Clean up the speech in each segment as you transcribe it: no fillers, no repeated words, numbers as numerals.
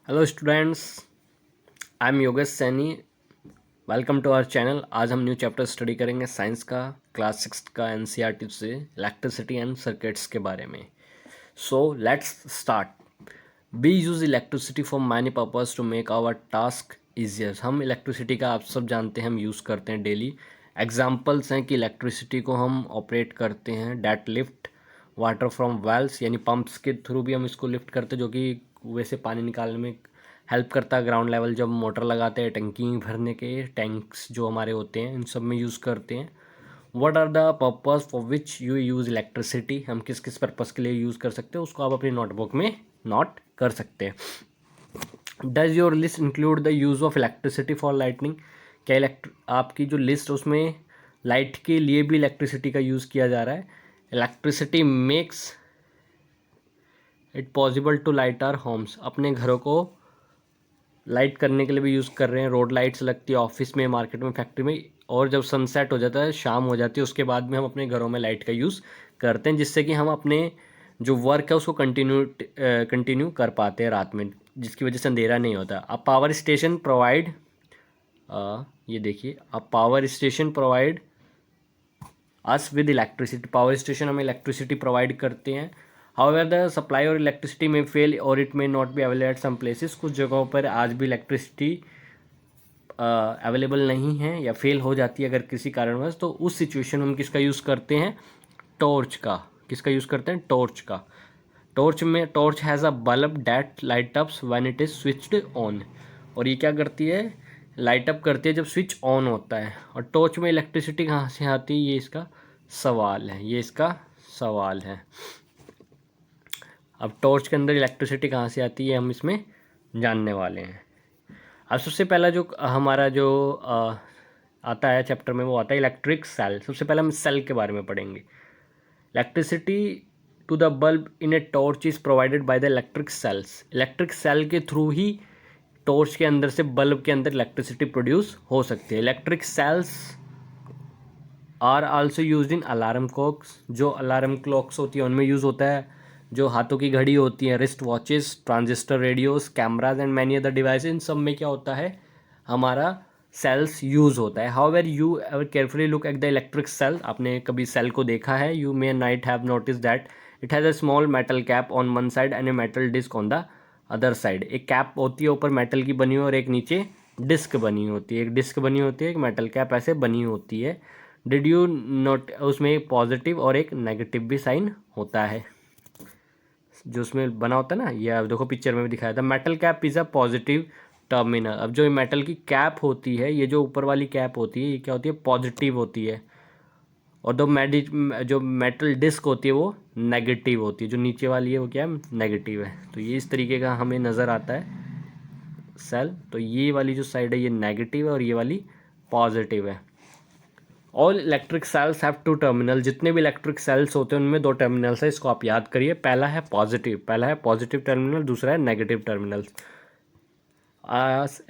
Hello students, I am Yogesh Saini. Welcome to our channel. आज हम new chapter study करेंगे science का, क्लास 6 का एनसीईआरटी से इलेक्ट्रिसिटी एंड सर्किट्स के बारे में। So let's start. We use electricity for many purpose to make our task easier. हम इलेक्ट्रिसिटी का, आप सब जानते हैं, हम यूज़ करते हैं डेली। एग्जाम्पल्स हैं कि इलेक्ट्रिसिटी को हम ऑपरेट करते हैं that lift water from wells, यानी पंप्स के थ्रू भी हम इसको लिफ्ट करते हैं, जो कि कुएं से पानी निकालने में हेल्प करता है। ग्राउंड लेवल जब मोटर लगाते हैं टंकी भरने के, टैंक्स जो हमारे होते हैं इन सब में यूज़ करते हैं। What are the purpose for which you use electricity, हम किस किस पर्पज़ के लिए यूज़ कर सकते हैं उसको आप अपनी नोटबुक में नोट कर सकते हैं। Does your list include the use of electricity for lightning, क्या आपकी जो लिस्ट उसमें लाइट के लिए भी इलेक्ट्रिसिटी का यूज़ किया जा रहा है। Electricity makes it possible to light our homes, अपने घरों को लाइट करने के लिए भी यूज़ कर रहे हैं। रोड लाइट्स लगती है ऑफिस में, मार्केट में, फैक्ट्री में, और जब सनसेट हो जाता है, शाम हो जाती है, उसके बाद में हम अपने घरों में लाइट का यूज़ करते हैं, जिससे कि हम अपने जो वर्क है उसको कंटिन्यू कर पाते हैं रात में, जिसकी वजह से अंधेरा नहीं होता। अब पावर स्टेशन प्रोवाइड, ये देखिए, अब power station provide us with electricity, power station हमें इलेक्ट्रिसिटी प्रोवाइड करते हैं। However the supply or electricity may fail or it may not be available at some places, कुछ जगहों पर आज भी इलेक्ट्रिसिटी अवेलेबल नहीं है या फेल हो जाती है अगर किसी कारणवश, तो उस सिचुएशन में हम किसका यूज़ करते हैं? टॉर्च का। किसका यूज़ करते हैं? टॉर्च का। Torch has a bulb that light ups when it is switched on, और ये क्या करती है? लाइट अप करती है जब स्विच ऑन होता है। और टॉर्च में इलेक्ट्रिसिटी कहाँ से आती है, ये इसका सवाल है, ये इसका सवाल है। अब टॉर्च के अंदर इलेक्ट्रिसिटी कहाँ से आती है हम इसमें जानने वाले हैं। अब सबसे पहला जो हमारा जो आता है चैप्टर में, वो आता है इलेक्ट्रिक सेल। सबसे पहले हम सेल के बारे में पढ़ेंगे। Electricity to the bulb in a torch is provided by the electric cells, electric cell के थ्रू ही टॉर्च के अंदर से बल्ब के अंदर इलेक्ट्रिसिटी प्रोड्यूस हो सकती है। Electric cells are also use in alarm clocks, जो अलार्म क्लॉक्स होती है उनमें यूज़ होता है। जो हाथों की घड़ी होती है, wrist watches, transistor radios, cameras and many other device, इन सब में क्या होता है? हमारा सेल्स यूज़ होता है। However you ever carefully look at the electric cell, आपने कभी सेल को देखा है? You may might have notice that it has a small metal cap on one side and a metal disc on the other side. एक cap होती है ऊपर metal की बनी हुई और एक नीचे डिस्क बनी होती है। एक डिस्क बनी होती है, एक मेटल कैप ऐसे बनी होती है। डिड यू नोट, उसमें एक पॉजिटिव और एक नेगेटिव भी साइन होता है जो उसमें बना होता है ना। ये आप देखो पिक्चर में भी दिखाया था। Metal cap is a positive terminal. अब जो मेटल की कैप होती है, ये जो ऊपर वाली कैप होती है, ये क्या होती है? पॉजिटिव होती है। और जो मेटल डिस्क होती है वो नेगेटिव होती है। जो नीचे वाली है वो क्या है? नेगेटिव है। तो ये इस तरीके का हमें नज़र आता है सेल। तो ये वाली जो साइड है ये नेगेटिव है और ये वाली पॉजिटिव है। All electric cells have two terminal, जितने भी इलेक्ट्रिक सेल्स होते हैं उनमें दो टर्मिनल्स है, इसको आप याद करिए। पहला है पॉजिटिव टर्मिनल, दूसरा है negative terminal.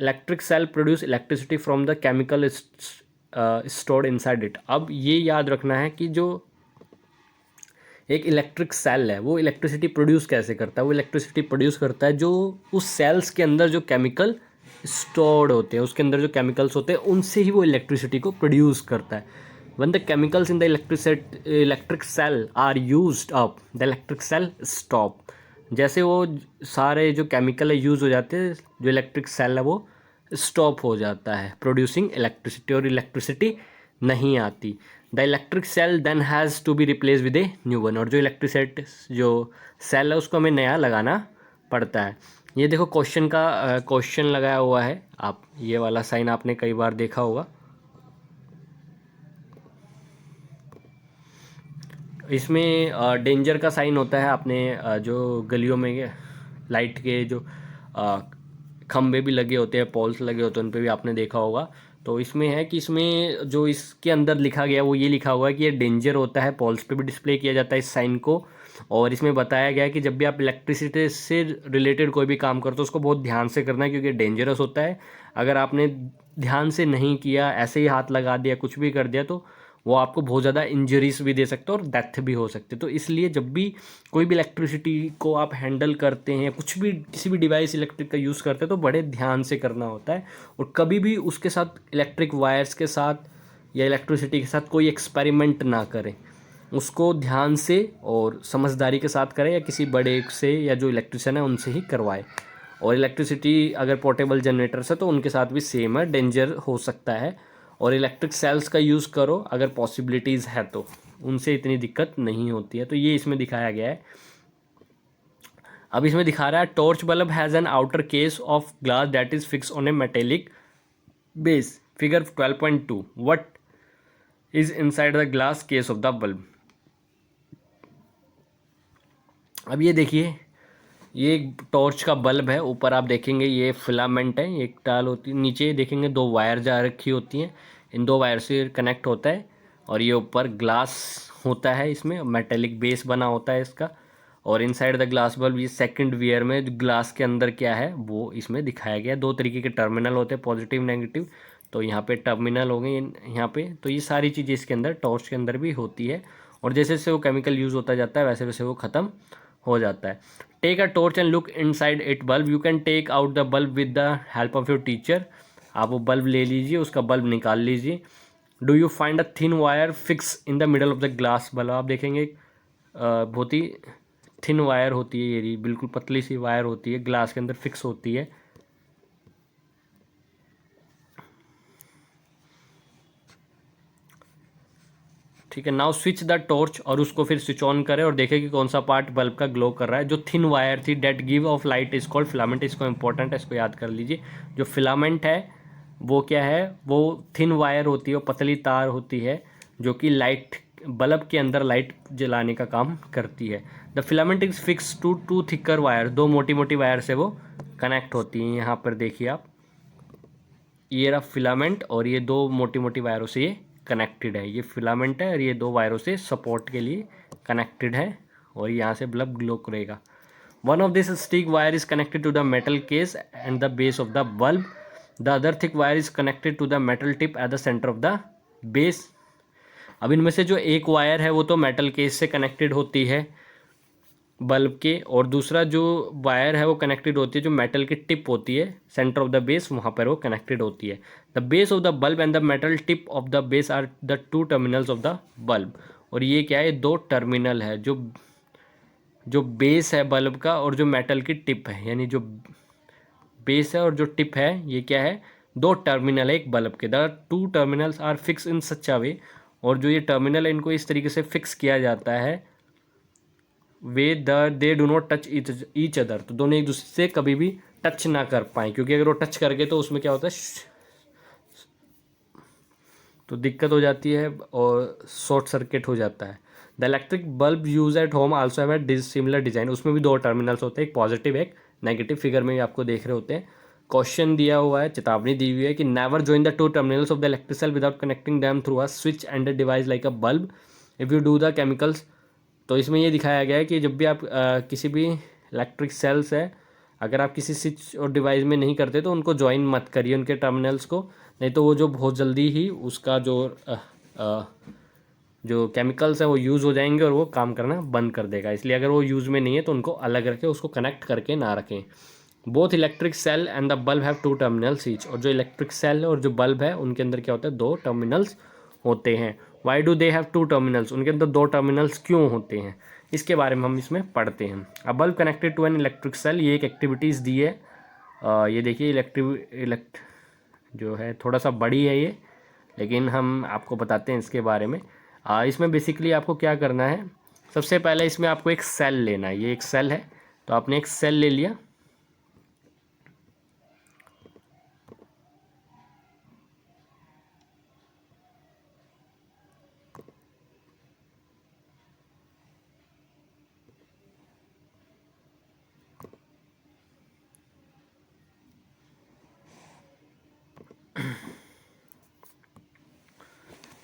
Electric cell produce electricity from the chemical stored inside it. अब ये याद रखना है कि जो एक इलेक्ट्रिक सेल है वो इलेक्ट्रिसिटी प्रोड्यूस कैसे करता है? वो इलेक्ट्रिसिटी प्रोड्यूस करता है जो उस सेल्स के अंदर जो केमिकल स्टोर्ड होते हैं, उसके अंदर जो केमिकल्स होते हैं उनसे ही वो इलेक्ट्रिसिटी को प्रोड्यूस करता है। when the chemicals in the electric cell are used up, the electric cell stop। जैसे वो सारे जो केमिकल है यूज़ हो जाते हैं, जो इलेक्ट्रिक सेल है वो स्टॉप हो जाता है प्रोड्यूसिंग इलेक्ट्रिसिटी, और इलेक्ट्रिसिटी नहीं आती। The electric cell then has to be replace with a new one, और जो इलेक्ट्रिसिटी जो सेल है उसको हमें नया लगाना पड़ता है। ये देखो क्वेश्चन लगाया हुआ है, आप ये वाला साइन आपने कई बार देखा होगा। इसमें डेंजर का साइन होता है। आपने जो गलियों में लाइट के जो खंबे भी लगे होते हैं, पोल्स लगे होते हैं, उन पे भी आपने देखा होगा। तो इसमें है कि इसमें जो इसके अंदर लिखा गया वो ये लिखा हुआ है कि ये डेंजर होता है, पोल्स पे भी डिस्प्ले किया जाता है इस साइन को। और इसमें बताया गया है कि जब भी आप इलेक्ट्रिसिटी से रिलेटेड कोई भी काम करते हो उसको बहुत ध्यान से करना है, क्योंकि डेंजरस होता है। अगर आपने ध्यान से नहीं किया, ऐसे ही हाथ लगा दिया, कुछ भी कर दिया, तो वो आपको बहुत ज़्यादा इंजरीज भी दे सकते हैं और डेथ भी हो सकती है। तो इसलिए जब भी कोई भी इलेक्ट्रिसिटी को आप हैंडल करते हैं, कुछ भी किसी भी डिवाइस इलेक्ट्रिक का यूज़ करते हैं, तो बड़े ध्यान से करना होता है। और कभी भी उसके साथ इलेक्ट्रिक वायर्स के साथ या इलेक्ट्रिसिटी के साथ कोई एक्सपेरिमेंट ना करें। उसको ध्यान से और समझदारी के साथ करें, या किसी बड़े से या जो इलेक्ट्रिशियन है उनसे ही करवाएं। और इलेक्ट्रिसिटी अगर पोर्टेबल जनरेटर्स है तो उनके साथ भी सेम है, डेंजर हो सकता है। और इलेक्ट्रिक सेल्स का यूज़ करो अगर पॉसिबिलिटीज़ है तो, उनसे इतनी दिक्कत नहीं होती है। तो ये इसमें दिखाया गया है। अब इसमें दिखा रहा है torch bulb has an outer case of glass that is fix on A metallic base, figure 12.2 what is inside the glass case of the bulb. अब ये देखिए, ये एक टॉर्च का बल्ब है। ऊपर आप देखेंगे ये फिलामेंट है, एक टाल होती है। नीचे देखेंगे दो वायर जा रखी होती हैं, इन दो वायर से कनेक्ट होता है। और ये ऊपर ग्लास होता है, इसमें मेटेलिक बेस बना होता है इसका। और इनसाइड द ग्लास बल्ब, ये सेकंड वियर में ग्लास के अंदर क्या है वो इसमें दिखाया गया है। दो तरीके के टर्मिनल होते हैं, पॉजिटिव नेगेटिव। तो यहाँ पे टर्मिनल हो गए यहाँ पे। तो ये सारी चीज़ें इसके अंदर टॉर्च के अंदर भी होती है। और जैसे जैसे वो केमिकल यूज़ होता जाता है वैसे वैसे वो ख़त्म हो जाता है। Take a torch and look inside it bulb, you can take out the bulb with the help of your teacher. आप वो बल्ब ले लीजिए, उसका बल्ब निकाल लीजिए। Do you find a thin wire fix in the middle of the glass bulb. आप देखेंगे बहुत ही थिन वायर होती है, ये बिल्कुल पतली सी वायर होती है, ग्लास के अंदर फिक्स होती है। ठीक है, नाउ स्विच द टॉर्च, और उसको फिर स्विच ऑन करें और देखें कि कौन सा पार्ट बल्ब का ग्लो कर रहा है। जो थिन वायर थी that give off light is called filament. इसको इंपॉर्टेंट है, इसको याद कर लीजिए। जो फिलामेंट है वो क्या है, वो थिन वायर होती है, वो पतली तार होती है जो कि लाइट बल्ब के अंदर लाइट जलाने का काम करती है। The filament is fix to two thicker wire, दो मोटी मोटी वायर से वो कनेक्ट होती हैं। यहाँ पर देखिए आप, ये रहा फिलामेंट और ये दो मोटी मोटी वायरों से ये कनेक्टेड है। ये फिलामेंट है और ये दो वायरों से सपोर्ट के लिए कनेक्टेड है, और यहाँ से बल्ब ग्लो करेगा। One of this thick wire is connected to the metal case and the base of the bulb. The other thick wire is connected to the metal tip at the centre of the base. अब इनमें से जो एक wire है वो तो metal case से connected होती है बल्ब के, और दूसरा जो वायर है वो कनेक्टेड होती है जो मेटल की टिप होती है सेंटर ऑफ द बेस, वहाँ पर वो कनेक्टेड होती है। The base of the bulb and the metal tip of the base are the two terminals of the bulb. और ये क्या है, दो टर्मिनल है, जो जो बेस है बल्ब का और जो मेटल की टिप है, यानी जो बेस है और जो टिप है ये क्या है, दो टर्मिनल है एक बल्ब के। The two terminals are fix in such a way, और जो ये टर्मिनल है इनको इस तरीके से फिक्स किया जाता है way they do not touch each other. तो दोनों एक दूसरे से कभी भी टच ना कर पाए, क्योंकि अगर वो टच कर गए तो उसमें क्या होता है, तो दिक्कत हो जाती है और शॉर्ट सर्किट हो जाता है। The electric bulb use at home also have a similar design. उसमें भी दो टर्मिनल्स होते हैं, एक पॉजिटिव एक नेगेटिव। फिगर में भी आपको देख रहे होते हैं। क्वेश्चन दिया हुआ है, चेतावनी दी हुई है कि never join the two terminals of the electric cell without connecting them through a switch and a device like a bulb if you do the chemicals. तो इसमें ये दिखाया गया है कि जब भी आप किसी भी इलेक्ट्रिक सेल्स है, अगर आप किसी स्विच और डिवाइस में नहीं करते तो उनको ज्वाइन मत करिए उनके टर्मिनल्स को, नहीं तो वो जो बहुत जल्दी ही उसका जो केमिकल्स है वो यूज़ हो जाएंगे और वो काम करना बंद कर देगा। इसलिए अगर वो यूज़ में नहीं है तो उनको अलग रखें, उसको कनेक्ट करके ना रखें। Both electric cell and the bulb have two terminals each. और जो इलेक्ट्रिक सेल है और जो बल्ब है उनके अंदर क्या होता है, दो टर्मिनल्स होते हैं। Why do they have two terminals, उनके अंदर दो टर्मिनल्स क्यों होते हैं, इसके बारे में हम इसमें पढ़ते हैं। A bulb connected to an electric cell, ये एक एक्टिविटीज़ दी है। ये देखिए जो है थोड़ा सा बड़ी है ये, लेकिन हम आपको बताते हैं इसके बारे में। इसमें बेसिकली आपको क्या करना है, सबसे पहले इसमें आपको एक सेल लेना है। ये एक सेल है, तो आपने एक सेल ले लिया।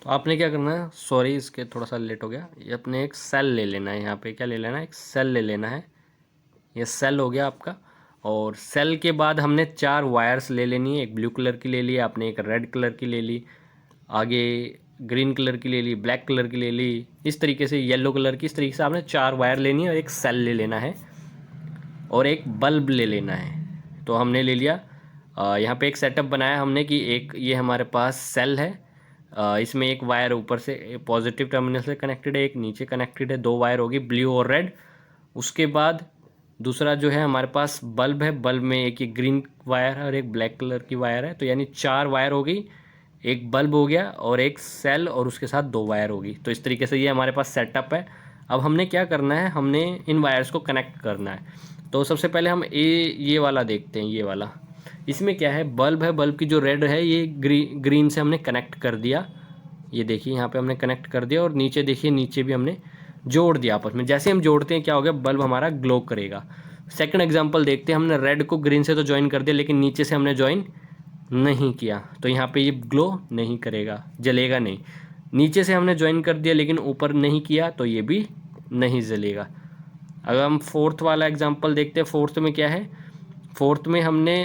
तो आपने क्या करना है, सॉरी इसके थोड़ा सा लेट हो गया, ये अपने एक सेल ले लेना है। यहाँ पे क्या ले लेना है, एक सेल ले लेना है। ये सेल हो गया आपका। और सेल के बाद हमने चार वायर्स ले लेनी है। एक ब्लू कलर की ले ली आपने, एक रेड कलर की ले ली, आगे ग्रीन कलर की ले ली, ब्लैक कलर की ले ली, इस तरीके से येलो कलर की, इस तरीके से आपने 4 वायर लेनी है और एक सेल ले लेना है और एक बल्ब ले लेना है। तो हमने ले लिया। यहाँ पे एक सेटअप बनाया हमने कि एक ये हमारे पास सेल है, इसमें एक वायर ऊपर से पॉजिटिव टर्मिनल से कनेक्टेड है, एक नीचे कनेक्टेड है, 2 वायर होगी ब्लू और रेड। उसके बाद दूसरा जो है हमारे पास बल्ब है, बल्ब में एक ये ग्रीन वायर है और एक ब्लैक कलर की वायर है, तो यानी 4 वायर हो गई, एक बल्ब हो गया और एक सेल और उसके साथ 2 वायर होगी। तो इस तरीके से ये हमारे पास सेटअप है। अब हमने क्या करना है, हमने इन वायर्स को कनेक्ट करना है। तो सबसे पहले हम ये वाला देखते हैं, ये वाला। इसमें क्या है, बल्ब है, बल्ब की जो रेड है ये ग्रीन से हमने कनेक्ट कर दिया। ये देखिए यहाँ पे हमने कनेक्ट कर दिया और नीचे देखिए, नीचे भी हमने जोड़ दिया आपस में। जैसे हम जोड़ते हैं क्या हो गया, बल्ब हमारा ग्लो करेगा। सेकंड एग्जांपल देखते हैं, हमने रेड को ग्रीन से तो ज्वाइन कर दिया लेकिन नीचे से हमने ज्वाइन नहीं किया, तो यहाँ पे ये ग्लो नहीं करेगा, जलेगा नहीं। नीचे से हमने ज्वाइन कर दिया लेकिन ऊपर नहीं किया, तो ये भी नहीं जलेगा। अगर हम फोर्थ वाला एग्जांपल देखते हैं, फोर्थ में क्या है, फोर्थ में हमने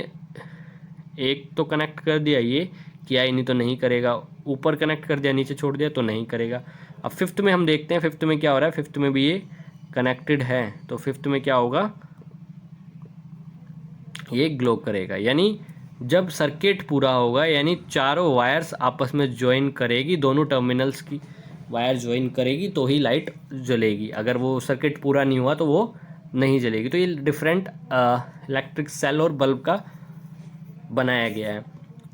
एक तो कनेक्ट कर दिया, ये किया ही नहीं तो नहीं करेगा, ऊपर कनेक्ट कर दिया नीचे छोड़ दिया तो नहीं करेगा। अब फिफ्थ में हम देखते हैं, फिफ्थ में क्या हो रहा है, फिफ्थ में भी ये कनेक्टेड है, तो फिफ्थ में क्या होगा, ये ग्लो करेगा। यानी जब सर्किट पूरा होगा, यानी चारों वायर्स आपस में ज्वाइन करेगी, दोनों टर्मिनल्स की वायर ज्वाइन करेगी तो ही लाइट जलेगी। अगर वो सर्किट पूरा नहीं हुआ तो वो नहीं जलेगी। तो ये डिफरेंट इलेक्ट्रिक सेल और बल्ब का बनाया गया है।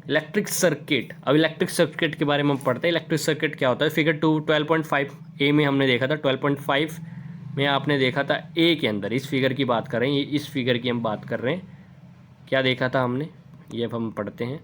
इलेक्ट्रिक सर्किट, अब इलेक्ट्रिक सर्किट के बारे में हम पढ़ते हैं। इलेक्ट्रिक सर्किट क्या होता है, फिगर 12.5 ए में हमने देखा था, 12.5 में आपने देखा था ए के अंदर, इस फिगर की बात कर रहे हैं, ये इस फिगर की हम बात कर रहे हैं। क्या देखा था हमने, ये अब हम पढ़ते हैं।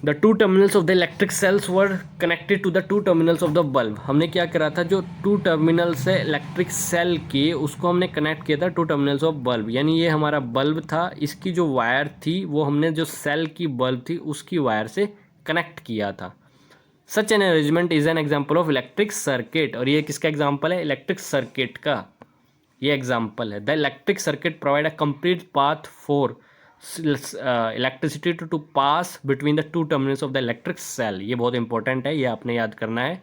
The 2 terminals of the electric cells were connected to the 2 terminals of the bulb. हमने क्या करा था, जो 2 टर्मिनल्स है इलेक्ट्रिक सेल के, उसको हमने कनेक्ट किया था 2 टर्मिनल्स ऑफ बल्ब। यानी ये हमारा बल्ब था, इसकी जो वायर थी वो हमने जो सेल की बल्ब थी उसकी वायर से कनेक्ट किया था। Such an arrangement is an example of electric circuit. और ये किसका एग्जाम्पल है, इलेक्ट्रिक सर्किट का ये एग्जाम्पल है। The electric circuit provide a complete path for electricity to pass between the 2 terminals of the electric cell. ये बहुत important है, ये आपने याद करना है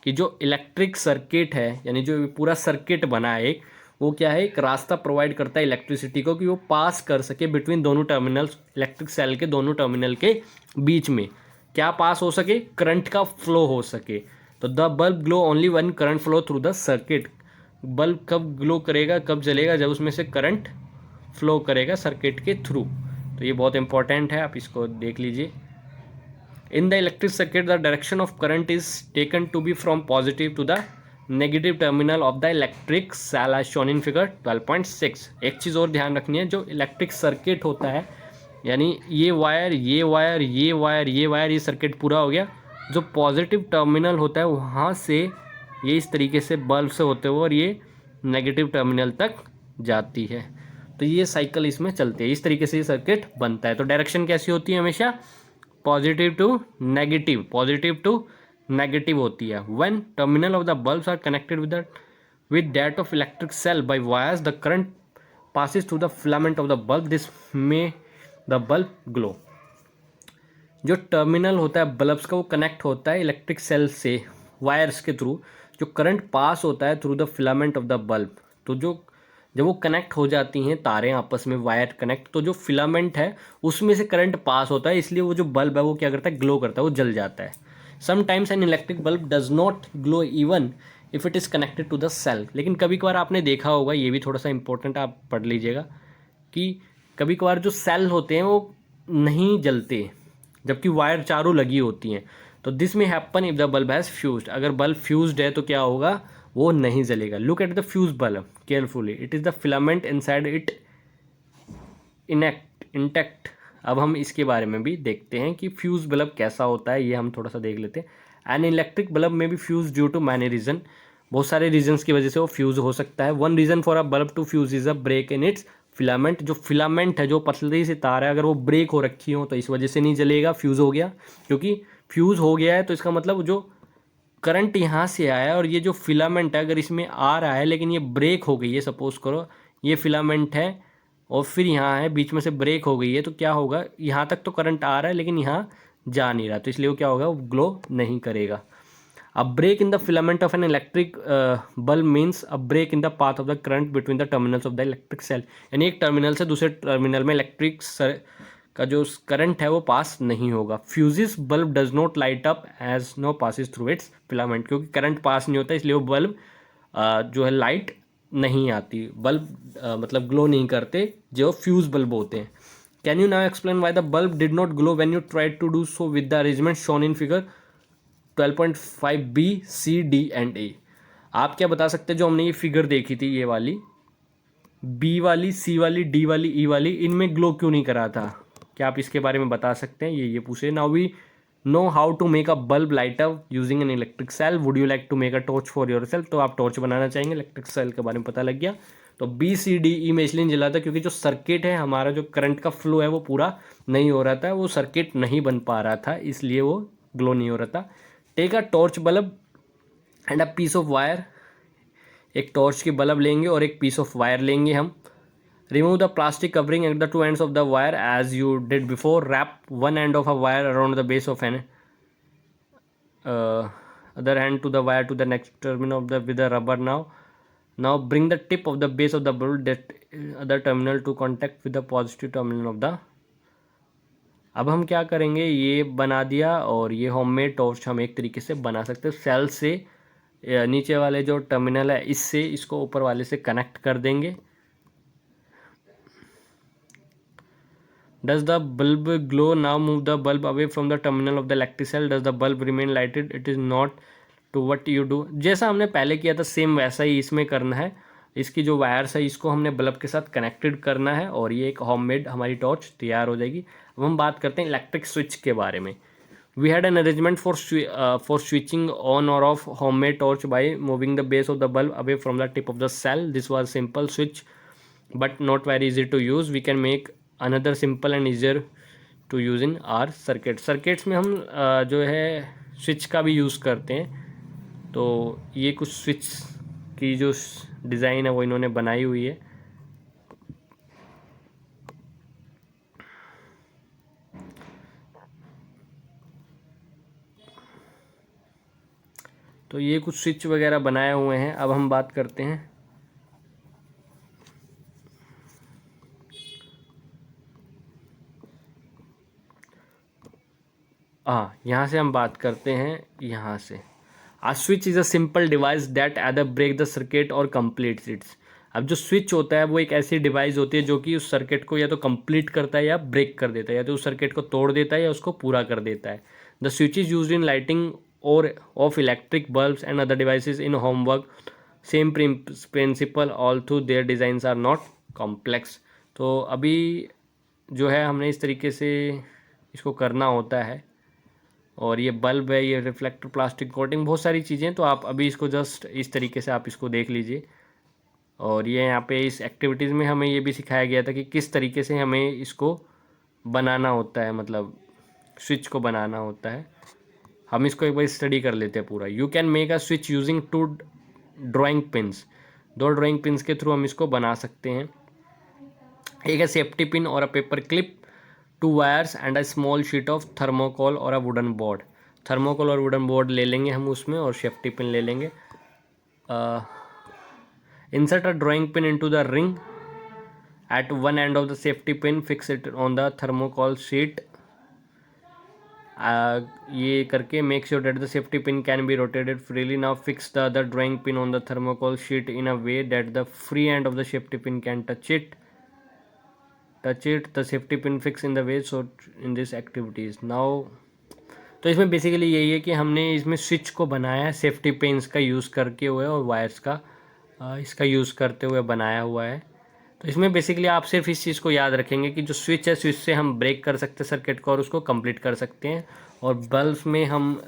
कि जो इलेक्ट्रिक सर्किट है, यानी जो पूरा सर्किट बना है एक, वो क्या है, एक रास्ता प्रोवाइड करता है इलेक्ट्रिसिटी को कि वो पास कर सके बिटवीन दोनों टर्मिनल्स, इलेक्ट्रिक सेल के दोनों टर्मिनल के बीच में क्या पास हो सके, करंट का फ्लो हो सके। तो the bulb glow only when current flow through the circuit. Bulb कब ग्लो करेगा, कब जलेगा, जब उसमें से करंट फ्लो करेगा सर्किट के थ्रू। तो ये बहुत इंपॉर्टेंट है, आप इसको देख लीजिए। In the electric circuit the direction of current is taken to be from positive to the negative terminal of the electric cell as shown in figure 12.6। एक चीज़ और ध्यान रखनी है, जो इलेक्ट्रिक सर्किट होता है, यानी ये वायर ये वायर ये वायर ये वायर, ये सर्किट पूरा हो गया। जो पॉजिटिव टर्मिनल होता है वहाँ से ये इस तरीके से बल्ब से होते हुए और ये नेगेटिव टर्मिनल तक जाती है। तो ये साइकिल इसमें चलती है, इस तरीके से ये सर्किट बनता है। तो डायरेक्शन कैसी होती है, हमेशा positive to negative, positive to negative होती है। When terminal of the bulbs are connected with that of electric cell by wires the current passes through the filament of the bulb, this may the bulb glow। जो terminal होता है bulbs का वो connect होता है electric cell से wires के through, जो करंट पास होता है through the filament of the bulb. तो जो जब वो कनेक्ट हो जाती हैं तारें आपस में, वायर कनेक्ट, तो जो फिलामेंट है उसमें से करंट पास होता है, इसलिए वो जो बल्ब है वो क्या करता है, ग्लो करता है, वो जल जाता है। Sometimes an electric bulb does not glow even if it is connected to the cell. लेकिन कभी कभार आपने देखा होगा, ये भी थोड़ा सा इंपॉर्टेंट आप पढ़ लीजिएगा, कि कभी कभार जो सेल होते हैं वो नहीं जलते जबकि वायर चारों लगी होती हैं। तो दिस में happen if the bulb has fused. अगर बल्ब फ्यूज्ड है तो क्या होगा, वो नहीं जलेगा। Look at the fuse bulb carefully, it is the filament inside it intact. अब हम इसके बारे में भी देखते हैं कि फ्यूज बल्ब कैसा होता है, ये हम थोड़ा सा देख लेते हैं। एन इलेक्ट्रिक बल्ब में भी fuse due to many reason, बहुत सारे रीजन्स की वजह से वो फ्यूज हो सकता है। One reason for a bulb to fuse is a break in its filament. जो फिलामेंट है, जो पतली सी तार है, अगर वो ब्रेक हो रखी हो तो इस वजह से नहीं जलेगा, फ्यूज हो गया। क्योंकि फ्यूज हो गया है तो इसका मतलब जो करंट यहाँ से आया और ये जो फिलामेंट है अगर इसमें आ रहा है लेकिन ये ब्रेक हो गई है, सपोज करो ये फिलामेंट है और फिर यहाँ है बीच में से ब्रेक हो गई है, तो क्या होगा, यहाँ तक तो करंट आ रहा है लेकिन यहाँ जा नहीं रहा, तो इसलिए वो क्या होगा, वो ग्लो नहीं करेगा। A break in the filament of an electric bulb means a break in the path of the current between the terminals of the electric cell, यानी एक टर्मिनल से दूसरे टर्मिनल में इलेक्ट्रिक का जो करंट है वो पास नहीं होगा। Fused bulb does not light up as no passes through its filament, क्योंकि करंट पास नहीं होता इसलिए वो बल्ब जो है लाइट नहीं आती, बल्ब मतलब ग्लो नहीं करते जो फ्यूज बल्ब होते हैं। Can you now explain why the bulb did not glow when you tried to do so with the arrangement shown in figure 12.5 B C D and A. आप क्या बता सकते हैं, जो हमने ये फिगर देखी थी, ये वाली बी वाली, सी वाली, डी वाली, ई वाली, इनमें ग्लो क्यों नहीं करा था? क्या आप इसके बारे में बता सकते हैं? ये पूछे। Now we know how to make a bulb light up using an electric cell, would you like to make a torch for yourself? तो आप टॉर्च बनाना चाहेंगे, इलेक्ट्रिक सेल के बारे में पता लग गया। तो बी सी डी ई में इसलिए नहीं जला था क्योंकि जो सर्किट है हमारा, जो करंट का फ्लो है वो पूरा नहीं हो रहा था, वो सर्किट नहीं बन पा रहा था, इसलिए वो ग्लो नहीं हो रहा था। Take a torch bulb and a piece of wire, एक टॉर्च की बल्ब लेंगे और एक पीस ऑफ वायर लेंगे हम। Remove the plastic covering at the two ends of the wire as you did before, wrap one end of a wire around the base of an other hand to the wire to the next terminal of the with the rubber. Now bring the tip of the base of the bulb that other terminal to contact with the positive terminal of the। अब हम क्या करेंगे, ये बना दिया और ये homemade torch हम एक तरीके से बना सकते हैं। सेल से नीचे वाले जो टर्मिनल है इससे इसको ऊपर वाले से कनेक्ट कर देंगे। Does the bulb glow? Now move the bulb away from the terminal of the electric cell. Does the bulb remain lighted? It is not to what you do। जैसा हमने पहले किया था सेम वैसा ही इसमें करना है। इसकी जो वायर्स है इसको हमने बल्ब के साथ कनेक्टेड करना है और ये एक होममेड हमारी टॉर्च तैयार हो जाएगी। अब हम बात करते हैं इलेक्ट्रिक स्विच के बारे में। We had an arrangement for switching on or off homemade torch by moving the base of the bulb away from the tip of the cell. This was simple switch but not very easy to use. We can make another simple and easier to use in our circuit। Circuits में हम जो है switch का भी use करते हैं। तो ये कुछ स्विच की जो डिज़ाइन है वो इन्होंने बनाई हुई है। तो ये कुछ स्विच वगैरह बनाए हुए हैं। अब हम बात करते हैं यहाँ से हम बात करते हैं यहाँ से। A switch is a simple device that either breaks the circuit or completes its. अब जो स्विच होता है वो एक ऐसी डिवाइस होती है जो कि उस सर्किट को या तो कंप्लीट करता है या ब्रेक कर देता है, या तो उस सर्किट को तोड़ देता है या उसको पूरा कर देता है। The switch is use in lighting or of electric bulbs and other devices in homework. Same principle all through their designs are not complex. तो अभी जो है हमने इस तरीके से इसको करना होता है। और ये बल्ब है, ये रिफ्लेक्टर, प्लास्टिक कोटिंग, बहुत सारी चीज़ें। तो आप अभी इसको जस्ट इस तरीके से आप इसको देख लीजिए। और ये यहाँ पे इस एक्टिविटीज़ में हमें ये भी सिखाया गया था कि किस तरीके से हमें इसको बनाना होता है, मतलब स्विच को बनाना होता है। हम इसको एक बार स्टडी कर लेते हैं पूरा। You can make a switch using 2 drawing pins. 2 drawing pins के थ्रू हम इसको बना सकते हैं। एक है सेफ्टी पिन और a paper clip, 2 wires and a small sheet of thermocol और अ वुडन बोर्ड। थर्मोकोल और वुडन बोर्ड ले लेंगे हम उसमें, और सेफ्टी पिन ले लेंगे। Insert a drawing pin into the ring at one end of the safety pin, fix it on the thermocol sheet. ये करके make sure that the safety pin can be rotated freely. Now fix the other drawing pin on the thermocol sheet in a way that the free end of the safety pin can touch it the safety pin fix in the way so in this activities now। तो इसमें basically यही है कि हमने इसमें switch को बनाया है सेफ्टी पिन्स का यूज़ करके हुए और वायर्स का इसका यूज़ करते हुए बनाया हुआ है। तो इसमें बेसिकली आप सिर्फ इस चीज़ को याद रखेंगे कि जो स्विच है, स्विच से हम ब्रेक कर सकते हैं सर्किट को और उसको कंप्लीट कर सकते हैं, और बल्ब में हम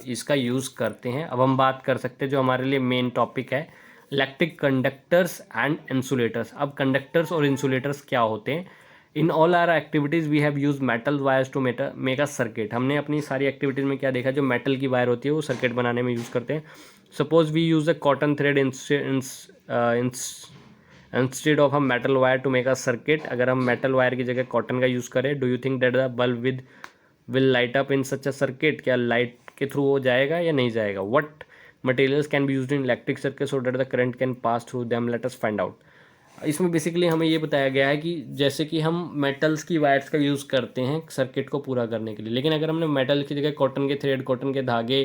इसका यूज़ करते हैं। अब हम बात कर सकते हैं जो हमारे लिए मेन टॉपिक है, इलेक्ट्रिक कंडक्टर्स एंड इंसुलेटर्स। अब कंडक्टर्स और इंसुलेटर्स क्या होते हैं? In all our activities we have use metal wires to make a circuit. हमने अपनी सारी एक्टिविटीज़ में क्या देखा, जो मेटल की वायर होती है वो सर्किट बनाने में यूज़ करते हैं। Suppose we use a cotton thread instead of a metal wire to make a circuit. अगर हम मेटल वायर की जगह कॉटन का यूज़ करें, do you think that the bulb with will light up in such a circuit, क्या light के through वो जाएगा या नहीं जाएगा। What materials can be used in electric circuit so that the current can pass through them, let us find out. इसमें basically हमें ये बताया गया है कि जैसे कि हम मेटल्स की वायर्स का यूज़ करते हैं सर्किट को पूरा करने के लिए, लेकिन अगर हमने मेटल की जगह कॉटन के थ्रेड, कॉटन के धागे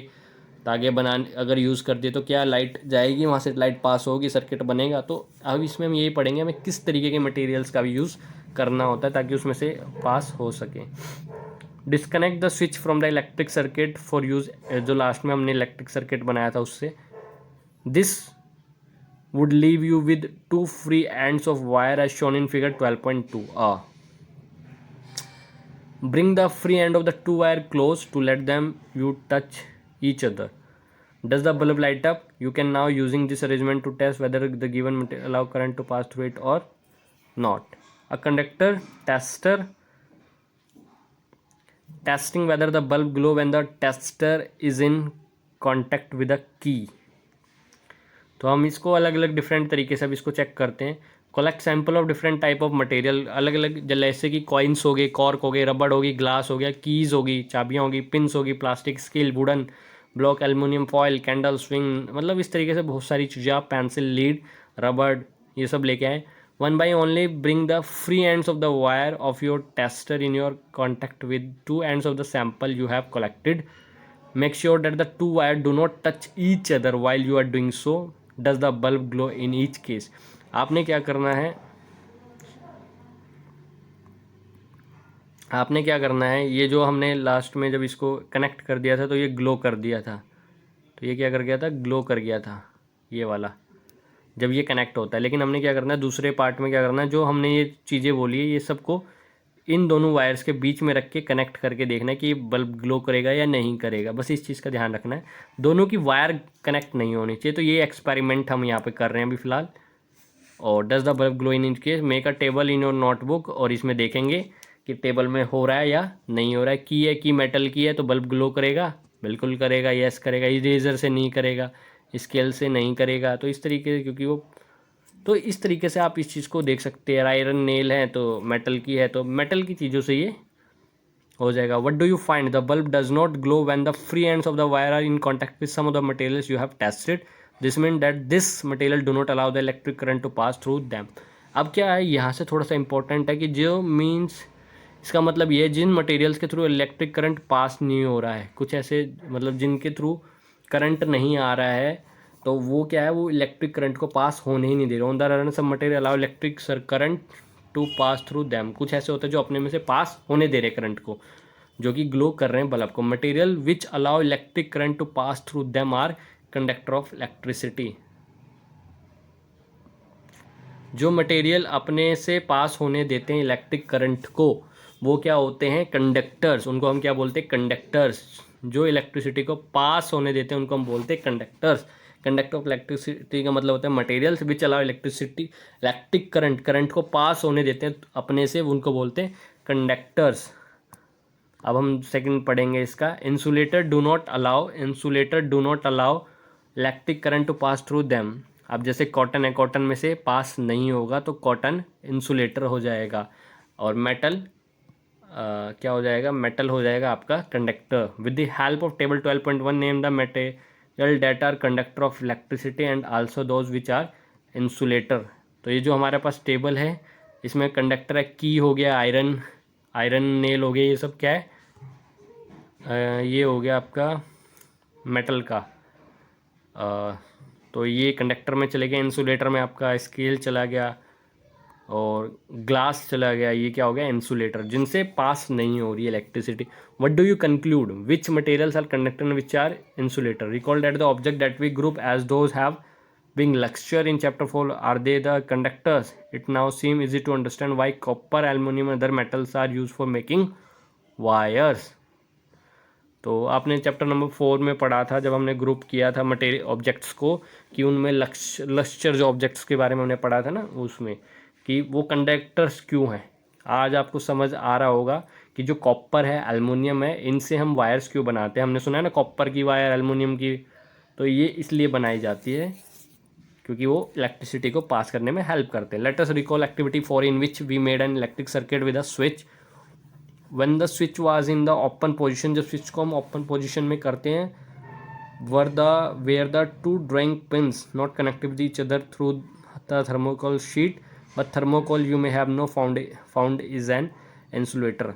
धागे बनाने अगर यूज़ कर दिए तो क्या लाइट जाएगी वहाँ से, लाइट पास होगी, सर्किट बनेगा। तो अब इसमें हम यही पढ़ेंगे हमें किस तरीके के मटेरियल्स का भी यूज़ करना होता है ताकि उसमें से पास हो सके। Disconnect the switch from the electric circuit for use, जो लास्ट में हमने इलेक्ट्रिक सर्किट बनाया था उससे। This would leave you with two free ends of wire as shown in figure 12.2. Bring the free end of the two wire close to let them you touch each other. Does the bulb light up? You can now using this arrangement to test whether the given material allow current to pass through it or not. A conductor tester testing whether the bulb glow when the tester is in contact with a key. तो हम इसको अलग अलग different तरीके से अब इसको check करते हैं। Collect sample of different type of material, अलग अलग जैसे कि कॉइन्स हो गए, कॉर्क हो गए, रबड़ होगी, ग्लास हो गया, कीज़ होगी, चाबियाँ होगी, पिन्स होगी, plastic, steel, wooden block, aluminium foil, candle, swing, मतलब इस तरीके से बहुत सारी चीज़ें आप पेंसिल, लीड, रबड़ ये सब लेके आए। One by only bring the free ends of the wire of your tester in your contact with two ends of the sample you have collected. Make sure that the two wire do not touch each other while you are doing so. Does the bulb glow in each case. आपने क्या करना है, आपने क्या करना है, ये जो हमने लास्ट में जब इसको कनेक्ट कर दिया था तो ये ग्लो कर दिया था, तो ये क्या कर गया था, ग्लो कर गया था ये वाला जब ये कनेक्ट होता है। लेकिन हमने क्या करना है दूसरे पार्ट में, क्या करना है, जो हमने ये चीज़ें बोली है ये सबको इन दोनों वायर्स के बीच में रख के कनेक्ट करके देखना है कि ये बल्ब ग्लो करेगा या नहीं करेगा। बस इस चीज़ का ध्यान रखना है, दोनों की वायर कनेक्ट नहीं होनी चाहिए। तो ये एक्सपेरिमेंट हम यहाँ पे कर रहे हैं अभी फ़िलहाल। और does the bulb glow in each case, make a table in your notebook, और इसमें देखेंगे कि टेबल में हो रहा है या नहीं हो रहा है। की है, की मेटल की है तो बल्ब ग्लो करेगा, बिल्कुल करेगा, यस करेगा। इरेजर से नहीं करेगा, स्केल से नहीं करेगा। तो इस तरीके से, क्योंकि वो, तो इस तरीके से आप इस चीज़ को देख सकते हैं। आयरन नेल है तो मेटल की है, तो मेटल की चीज़ों से ये हो जाएगा। What do you find, the bulb does not glow when the free ends of the wire are in contact with some of the materials you have tested. This mean that this material do not allow the electric current to pass through them. अब क्या है यहाँ से थोड़ा सा important है कि जो मीन्स, इसका मतलब ये जिन मटेरियल्स के थ्रू इलेक्ट्रिक करंट पास नहीं हो रहा है, कुछ ऐसे मतलब जिनके थ्रू करंट नहीं आ रहा है, तो वो क्या है, वो इलेक्ट्रिक करंट को पास होने ही नहीं दे रहे। On the other hand some material allow electric current to pass through them. कुछ ऐसे होते हैं जो अपने में से पास होने दे रहे करंट को, जो कि ग्लो कर रहे हैं बल्ब को। Material which allow electric current to pass through them are conductor of electricity. जो मटेरियल अपने से पास होने देते हैं इलेक्ट्रिक करंट को, वो क्या होते हैं, कंडक्टर्स। उनको हम क्या बोलते हैं, कंडक्टर्स। जो इलेक्ट्रिसिटी को पास होने देते हैं उनको हम बोलते हैं कंडक्टर्स। कंडक्टर ऑफ इलेक्ट्रिसिटी का मतलब होता है materials which allow electricity, electric current, current को पास होने देते हैं अपने से, उनको बोलते हैं कंडक्टर्स। अब हम सेकंड पढ़ेंगे इसका। Insulator do not allow, insulator do not allow electric current to pass through them. अब जैसे कॉटन है, कॉटन में से पास नहीं होगा तो कॉटन इंसुलेटर हो जाएगा, और मेटल क्या हो जाएगा, मेटल हो जाएगा आपका conductor. With the help of table 12.1 name the material that are conductor of electricity and also those which are insulator. तो ये जो हमारे पास टेबल है इसमें कंडक्टर है, की हो गया, आयरन, आयरन नेल हो गया, ये सब क्या है, ये हो गया आपका मेटल का। तो ये कंडक्टर में चले गया, इंसुलेटर में आपका स्केल चला गया और ग्लास चला गया। ये क्या हो गया, इंसुलेटर, जिनसे पास नहीं हो रही है electricity. What do you conclude, which materials are conductor and which are insulator. Recall that the object that we group as those have been lectured in chapter 4 are they the conductors. It now seem easy to understand why copper, aluminum and other metals are used for making wires. तो आपने chapter number 4 में पढ़ा था जब हमने group किया था material objects को, कि उनमें लक्ष्चर जो ऑब्जेक्ट्स के बारे में हमने पढ़ा था ना, उसमें कि वो कंडक्टर्स क्यों हैं। आज आपको समझ आ रहा होगा कि जो कॉपर है, एल्युमिनियम है, इनसे हम वायर्स क्यों बनाते हैं। हमने सुना है ना, कॉपर की वायर, एल्युमिनियम की, तो ये इसलिए बनाई जाती है क्योंकि वो इलेक्ट्रिसिटी को पास करने में हेल्प करते हैं। Let us recall activity 4 in which we made an electric circuit with a switch when the switch was in the open position, जब स्विच को हम ओपन पोजीशन में करते हैं, where the two drawing pins not connected with each other through the thermocol sheet, but thermocol you may have no found is an insulator.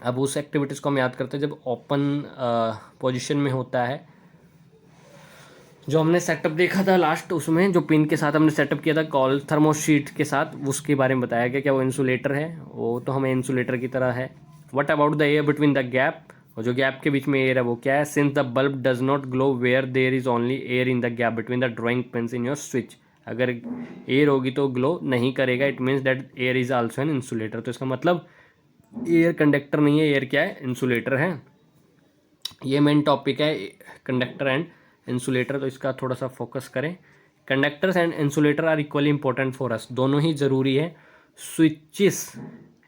अब उस activities को हम याद करते हैं जब ओपन पोजीशन में होता है। जो हमने सेटअप देखा था लास्ट, उसमें जो पिन के साथ हमने सेटअप किया था कॉल थर्मोशीट के साथ, उसके बारे में बताया गया क्या वो इंसुलेटर है, वो तो हमें इंसुलेटर की तरह है। What about the air between the gap, और जो गैप के बीच में एयर है वो क्या है। Since the bulb does not glow where there is only air in the gap between the drawing pins in your switch, अगर एयर होगी तो ग्लो नहीं करेगा, it means that air is also an insulator. तो इसका मतलब air conductor नहीं है, एयर क्या है, इंसुलेटर है। ये मेन टॉपिक है कंडक्टर एंड इंसुलेटर, तो इसका थोड़ा सा फोकस करें। Conductors and insulator are equally important for us, दोनों ही ज़रूरी है। Switches,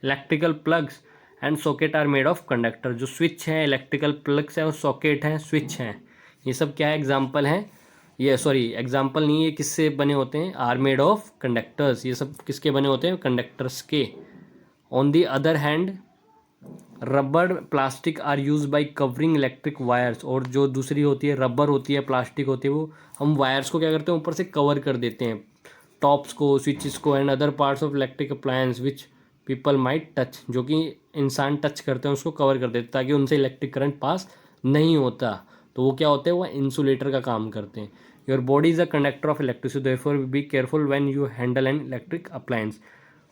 electrical plugs and socket are made of conductor, जो स्विच है, इलेक्ट्रिकल प्लग्स है और सॉकेट है, स्विच हैं, ये सब क्या है, एग्जाम्पल हैं। ये सॉरी एग्जाम्पल नहीं, ये किससे बने होते हैं, आर मेड ऑफ कंडक्टर्स, ये सब किसके बने होते हैं, कंडक्टर्स के। On the other hand rubber plastic are use by covering electric wires, और जो दूसरी होती है रबर होती है, प्लास्टिक होती है, वो हम वायर्स को क्या करते हैं, ऊपर से कवर कर देते हैं, टॉप्स को, स्विचेस को, and other parts of electric appliance which people might touch, जो कि इंसान टच करते हैं उसको कवर कर देते हैं ताकि उनसे इलेक्ट्रिक करंट पास नहीं होता, तो वो क्या होते हैं, वो इंसुलेटर का काम करते हैं। Your body is a conductor of electricity, therefore be careful when you handle an electric appliance.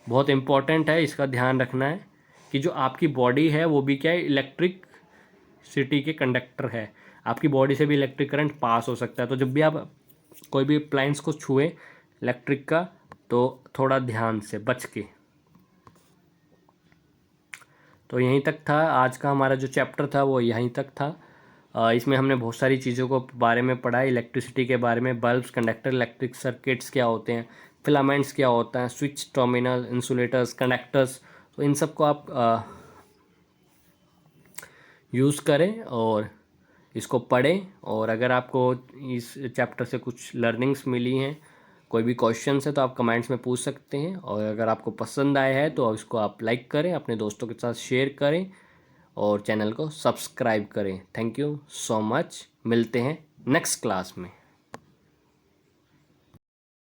बहुत इंपॉर्टेंट है, इसका ध्यान रखना है कि जो आपकी बॉडी है वो भी क्या है, इलेक्ट्रिक सिटी के कंडक्टर है, आपकी बॉडी से भी इलेक्ट्रिक करंट पास हो सकता है। तो जब भी आप कोई भी अप्लायंस को छुए इलेक्ट्रिक का, तो थोड़ा ध्यान से बच के। तो यहीं तक था आज का हमारा जो चैप्टर था, वो यहीं तक था। इसमें हमने बहुत सारी चीज़ों को बारे में पढ़ा, इलेक्ट्रिसिटी के बारे में, बल्ब्स, कंडक्टर, इलेक्ट्रिक सर्किट्स क्या होते हैं, फिलामेंट्स क्या होता है, स्विच, टर्मिनल, इंसुलेटर्स, कंडक्टर्स। तो इन सब को आप यूज़ करें और इसको पढ़ें, और अगर आपको इस चैप्टर से कुछ लर्निंग्स मिली हैं, कोई भी क्वेश्चन है तो आप कमेंट्स में पूछ सकते हैं, और अगर आपको पसंद आया है तो इसको आप लाइक करें, अपने दोस्तों के साथ शेयर करें और चैनल को सब्सक्राइब करें। थैंक यू सो मच, मिलते हैं नेक्स्ट क्लास में।